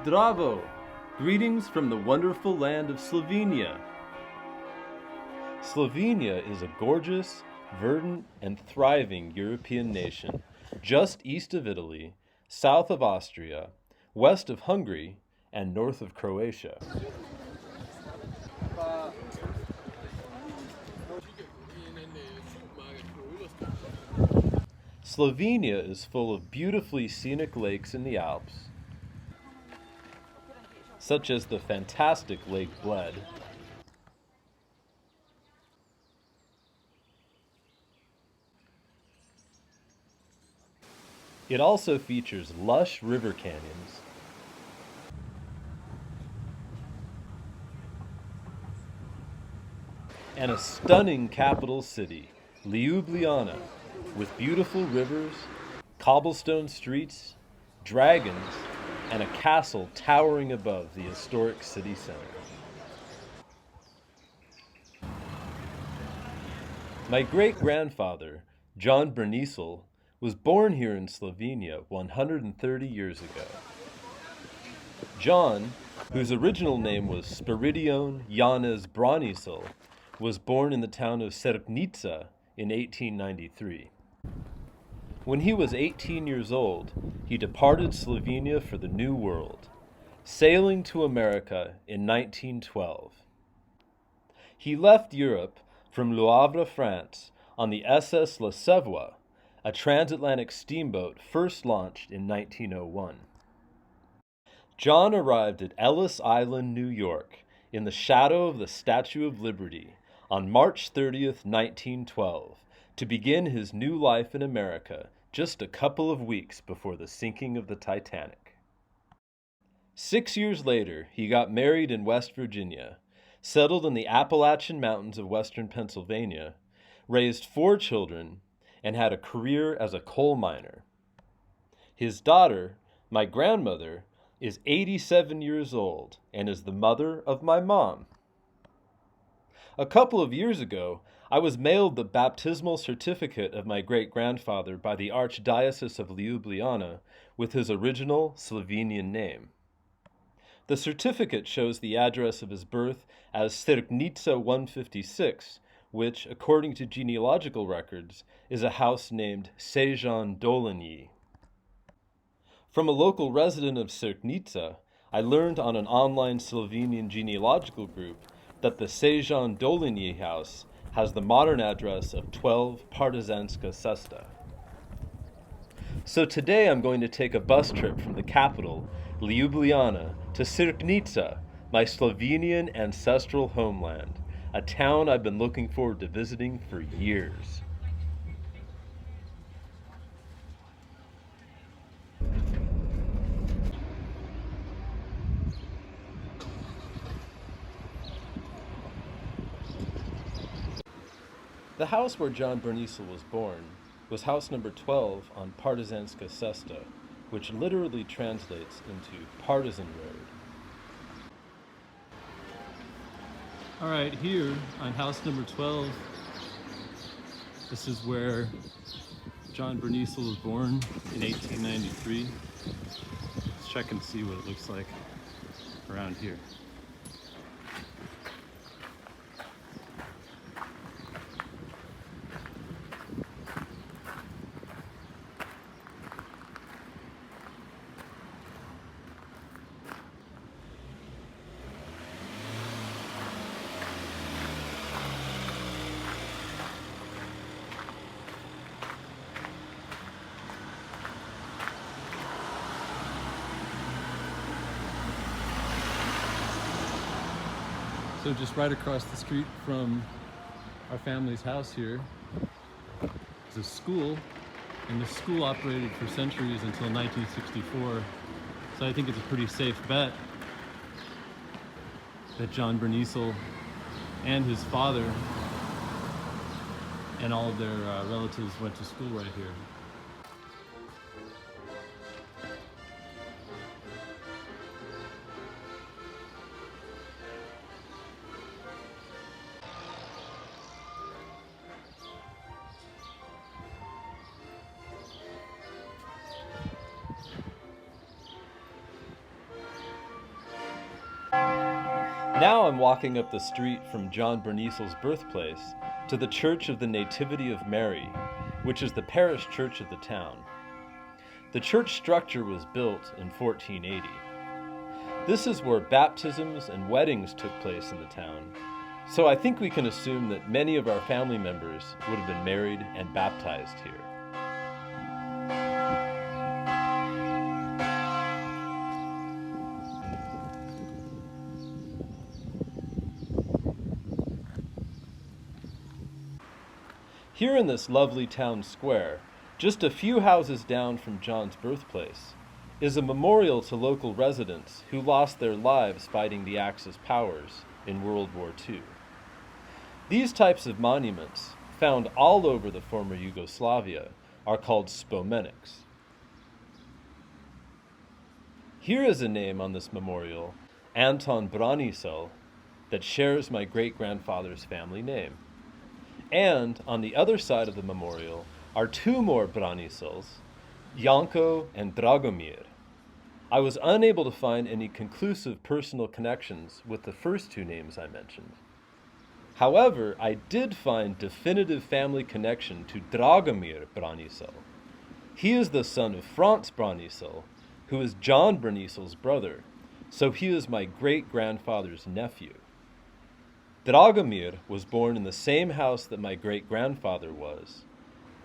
Zdravo! Greetings from the wonderful land of Slovenia. Slovenia is a gorgeous, verdant, and thriving European nation, just east of Italy, south of Austria, west of Hungary, and north of Croatia. Slovenia is full of beautifully scenic lakes in the Alps, such as the fantastic Lake Bled, It also features lush river canyons, and a stunning capital city, Ljubljana, with beautiful rivers, cobblestone streets, dragons, and a castle towering above the historic city center. My great-grandfather, John Bernisel, was born here in Slovenia 130 years ago. John, whose original name was Spiridion Janez Branislav, was born in the town of Cerknica in 1893. When he was 18 years old, he departed Slovenia for the New World, sailing to America in 1912. He left Europe from Le Havre, France, on the SS La Savoie, a transatlantic steamboat first launched in 1901. John arrived at Ellis Island, New York, in the shadow of the Statue of Liberty on March 30th, 1912, to begin his new life in America just a couple of weeks before the sinking of the Titanic. 6 years later, he got married in West Virginia, settled in the Appalachian Mountains of western Pennsylvania, raised 4 children, and had a career as a coal miner. His daughter, my grandmother, is 87 years old and is the mother of my mom. A couple of years ago, I was mailed the baptismal certificate of my great-grandfather by the Archdiocese of Ljubljana with his original Slovenian name. The certificate shows the address of his birth as Cerknica 156, which, according to genealogical records, is a house named Sežan Dolenji. From a local resident of Cerknica, I learned on an online Slovenian genealogical group that the Sežan Dolenji house has the modern address of 12 Partizanska Cesta. So today I'm going to take a bus trip from the capital, Ljubljana, to Cerknica, my Slovenian ancestral homeland, a town I've been looking forward to visiting for years. The house where John Bernisel was born was house number 12 on Partizanska Cesta, which literally translates into Partisan Road. All right, here on house number 12, this is where John Bernisel was born in 1893. Let's check and see what it looks like around here. So just right across the street from our family's house here is a school, and the school operated for centuries until 1964. So I think it's a pretty safe bet that John Bernisel and his father and all of their relatives went to school right here. Now I'm walking up the street from John Berniesel's birthplace to the Church of the Nativity of Mary, which is the parish church of the town. The church structure was built in 1480. This is where baptisms and weddings took place in the town, so I think we can assume that many of our family members would have been married and baptized here. Here in this lovely town square, just a few houses down from John's birthplace, is a memorial to local residents who lost their lives fighting the Axis powers in World War II. These types of monuments, found all over the former Yugoslavia, are called spomenics. Here is a name on this memorial, Anton Branisel, that shares my great-grandfather's family name. And on the other side of the memorial are two more Branisels, Janko and Dragomir. I was unable to find any conclusive personal connections with the first two names I mentioned. However, I did find definitive family connection to Dragomir Branisel. He is the son of Franz Branisel, who is John Berniesel's brother, so he is my great-grandfather's nephew. Dragomir was born in the same house that my great-grandfather was,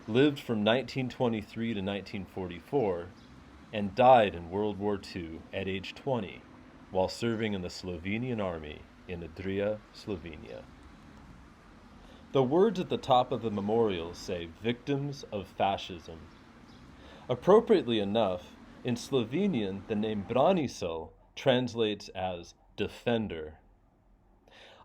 lived from 1923 to 1944, and died in World War II at age 20 while serving in the Slovenian army in Adria, Slovenia. The words at the top of the memorial say "Victims of Fascism." Appropriately enough, in Slovenian the name Branisel translates as defender.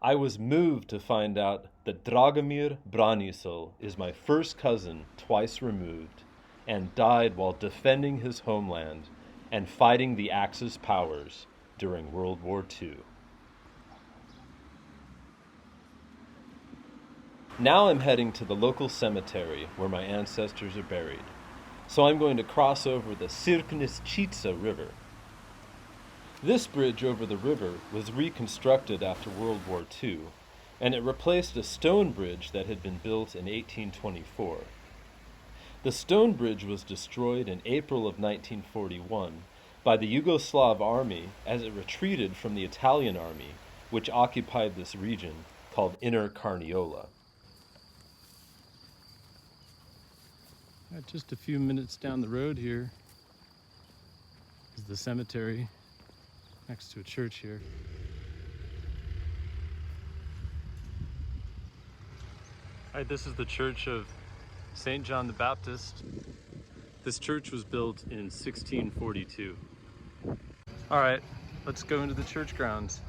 I was moved to find out that Dragomir Branisel is my first cousin twice removed and died while defending his homeland and fighting the Axis powers during World War II. Now I'm heading to the local cemetery where my ancestors are buried, so I'm going to cross over the Cerknica River. This bridge over the river was reconstructed after World War II, and it replaced a stone bridge that had been built in 1824. The stone bridge was destroyed in April of 1941 by the Yugoslav army as it retreated from the Italian army, which occupied this region called Inner Carniola. Just a few minutes down the road here is the cemetery next to a church here. All right, this is the church of St. John the Baptist. This church was built in 1642. All right, let's go into the church grounds.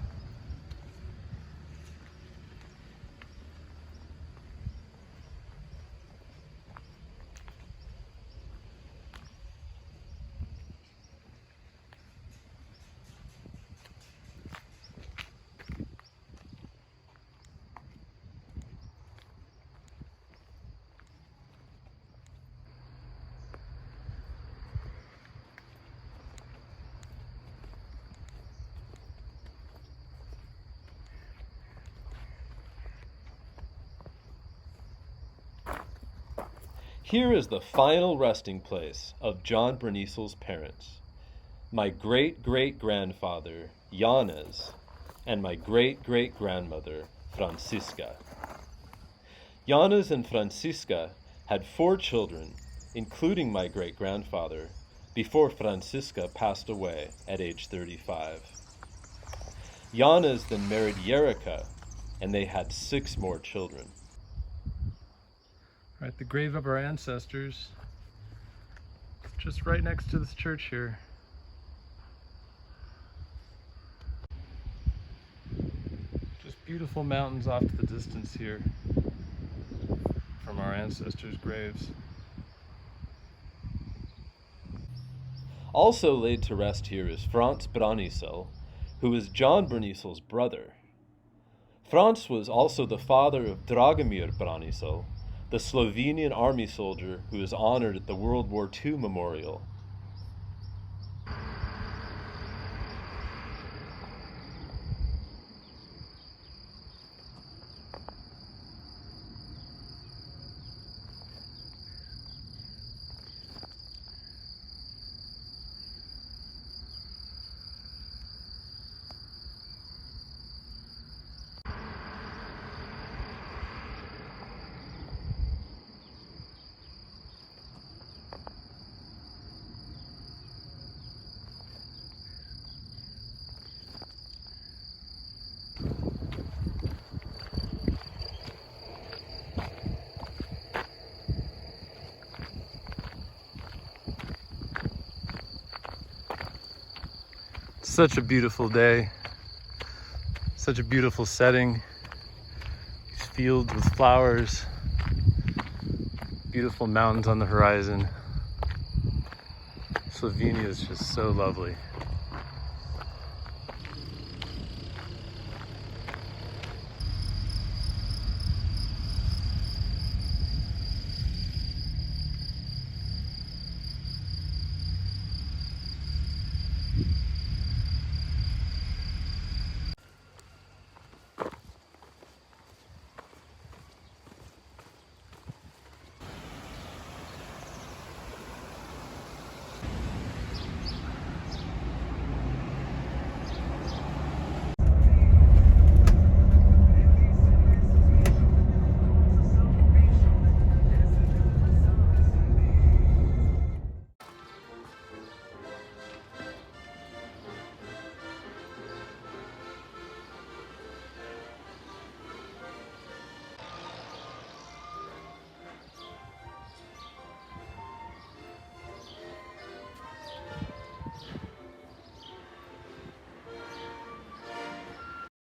Here is the final resting place of John Berniesel's parents, my great-great-grandfather, Janez, and my great-great-grandmother, Francisca. Janez and Francisca had 4 children, including my great-grandfather, before Francisca passed away at age 35. Janez then married Jerica, and they had 6 more children. All right, the grave of our ancestors, just right next to this church here. Just beautiful mountains off to the distance here from our ancestors' graves. Also laid to rest here is Franz Branisel, who is John Berniesel's brother. Franz was also the father of Dragomir Branisel, the Slovenian army soldier who is honored at the World War II memorial. Such a beautiful day, such a beautiful setting. These fields with flowers, beautiful mountains on the horizon. Slovenia is just so lovely.